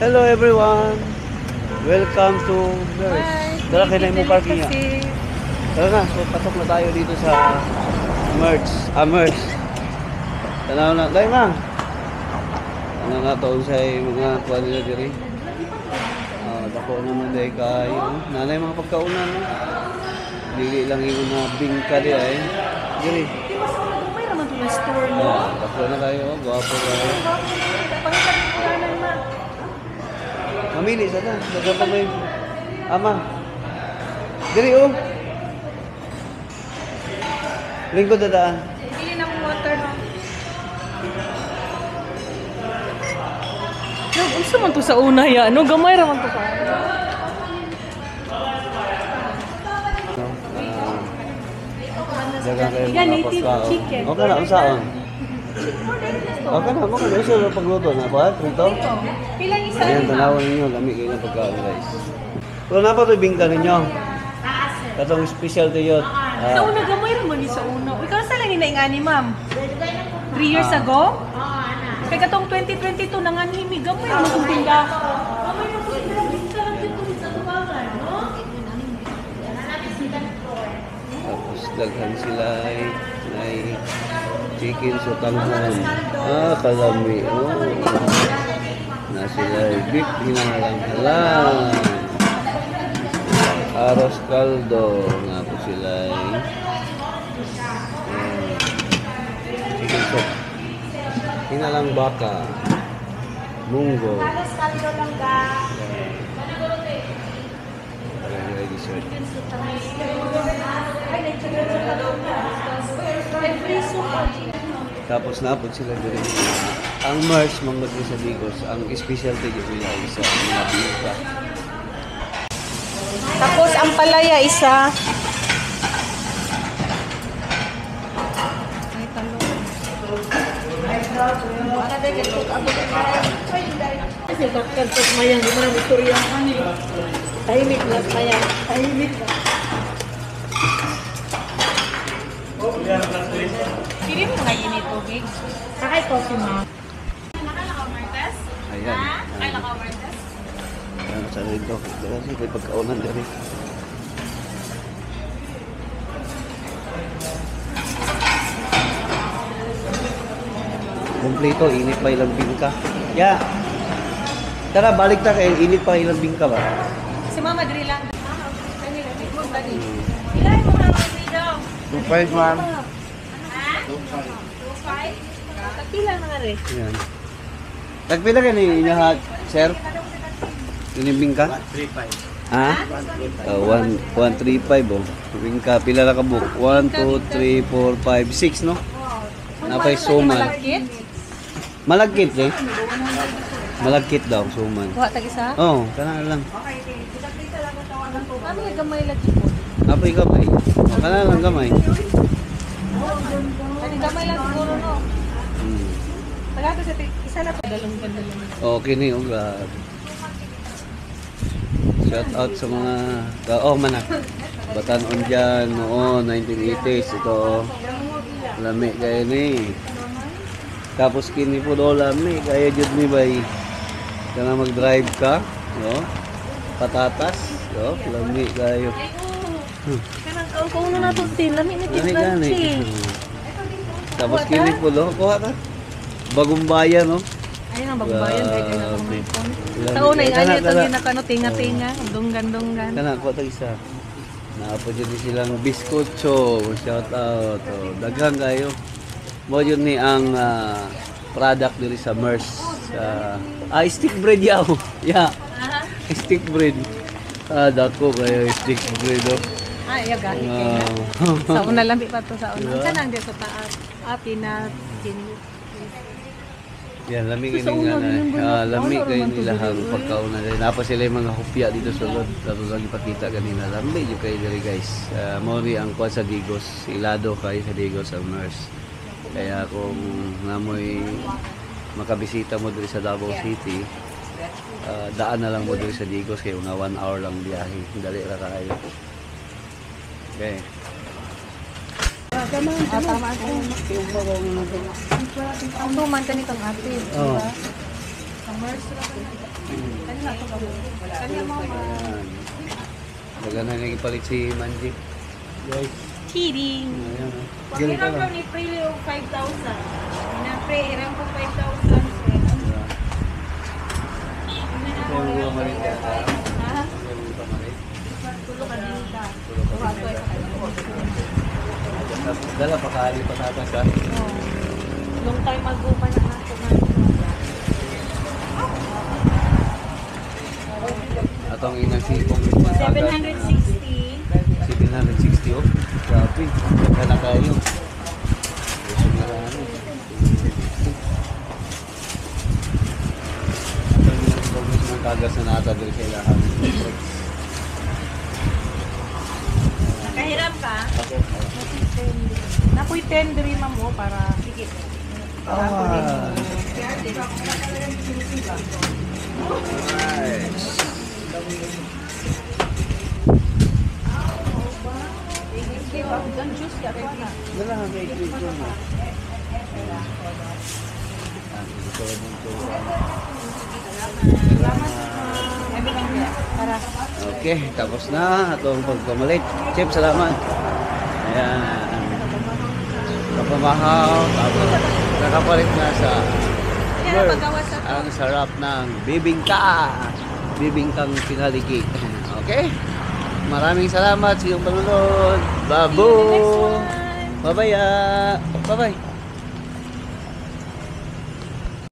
Hello everyone! Welcome to Nurse. Tara, kailan mo parking nga? Tara na, so patok na tayo dito sa Merch. Tanaw na, dahil na! Ano na taon sa mga kuha nila diri? Dako naman dahil kayo. Nanay mga pagkaunan. Dili lang yung na bingka di ay. Diri. May naman ito na store mo. Dako na kayo, gwapo kayo. Mamili sana. Dagan pa may ama. Diri oh. Lingkod dadaan. Bili ng water. No, gusto man to sa una ya. No, gamay ra man to pa. Dagan kayo Yan, mga native pagkaon. chicken. Okay na, unsaon? Okay na, mga gusto na pagluto na ba? Prito? Pilang isa? Ayan, tanawan ninyo. Lami kayo ng pagkaon, guys. Pero na pa ito yung bingka ninyo. Katong special to yun. Sa una, gamay ra man ni sa una. Ikaw sa lang inaingani, ma'am? 3 years ago? Kaya katong 2022, nanganhimi, gamay ra man itong tinda. Gamay ra po, tinda lang dito sa tubangan, no? Tapos daghan sila ay chicken sa tanghon. Kalami. Oh. Na sila ay beef hinahalang-halang. Arroz caldo. Nga po sila ay chicken soup. Hinalang baka. Munggo. Arroz caldo lang ka. Dessert. Tapos napod sila dito. Ang Merch, mga sa Digos, ang specialty nila isa mga bingka. Tapos ang palaya isa. Ay, talong. Kasi doktor mayan, di mo na istorya. Tahimik lang mayan. Tahimik lang. Pili mo nga yun ito, Big. Kakay ko si Ma. Nakalaka-martes? Ayan. Nakalaka-martes? Ayan, sa rito. Kasi may pagkaunan dito. Kompleto, init pa ilang bingka. Yeah. Tara, balik ta kayo. Init pa ilang bingka ba? Si Mama, diri lang. Ilan mo nga ang video? 2.5 ma'am. Ha? 2.5? Pagpila mga rin. Ayan. Tagpila ka ni inyahat, sir? Inibing ka? 135. Ha? 135 oh. Bingka, pila na ka book? 1, 2, 3, 4, 5, 6 no? Napay suman. Malagkit? Malagkit eh. Malagkit daw, suman. Kuha tag-isa? Oo, kana lang. Kami nga gamay lang chipon. Napay kamay. Kana lang kamay. Kani gamay lang siguro no. Tagato sa isa na pa dalong bandalong. Okay ni oh, grabe. Shout out sa mga manak. Batanon dyan noon, 1980s. Ito, lami kayo ni. Tapos kini po do lami. Kaya jud ni bay. Kana mag-drive ka. No? Patatas. No? Lami kayo. Kanang kaon na nato din lami ni Gani gani. Tiblante. Tapos kini po do. Kuha ka. Bagong bayan no? Ayun ang bagbayan kay kana kumipon. Lami. Taon na Kana, ani ito kana. ginakano tinga-tinga, dunggan-dunggan. Kana ko tag isa. Naapo dyan silang biskotso. Shout out. Oh, daghang kayo. Mo yun ni ang product diri sa Merch. Stick bread yaw. Yeah. Stick bread. Dako kayo stick bread oh. Ay, gahi Wow. sa una lambi pa to sa una. Diba? Kanang di sa taas. Peanut, Yan, lamig Sa ini una, yun nga ba? lamig Ano kayo naman to nila dito, hang pagkauna diri. Napa sila yung mga hupya dito sa lod. Dato lang ipakita kanina. Lamig yung kayo diri guys. Mori ang kuwan sa Digos. Ilado kayo sa Digos sa Merch. Kaya kung namoy makabisita mo diri sa Davao City, daan na lang mo diri sa Digos kayo nga 1 hour lang biyahe. Dali ra kayo. Okay. Tama ko. Ang tuman ka nitong ate. Oh. Ang Mars ra ba na? Kanina to gabo. Kanina mama. Ayan. Maganda na ipalit si Manji. Guys. Kidding. Ayan. Galing ka lang. ni Pre yung 5,000. Na Pre, irang ko 5,000. Ito yung mga malit. Ha? Yung mga malit. Tulog ka din ka. Tapos dala pa kaali pa tatas ka. Long time ago pa na ako nga. Atong inasipong 760. 760 oh. Grabe. Ganda na kayo. Gusto nga ano. Pag-gusto ng tagas na nata dito sa ilahan. Nakahiram ka? Okay. Napoy 10 diri ma'am mo para sige. Nice. Dan juice ya ko na. Wala nga may clip ko na. Para Okay, tapos na atong pagpamalit. Chef, salamat. Ayan. Kapamahaw. Tapos nakapalit na sa Kaya magawa sa ang sarap ng bibingka. Bibingkang pinaliki. Okay? Maraming salamat sa iyong panunod. Babu! Bye-bye! Bye-bye!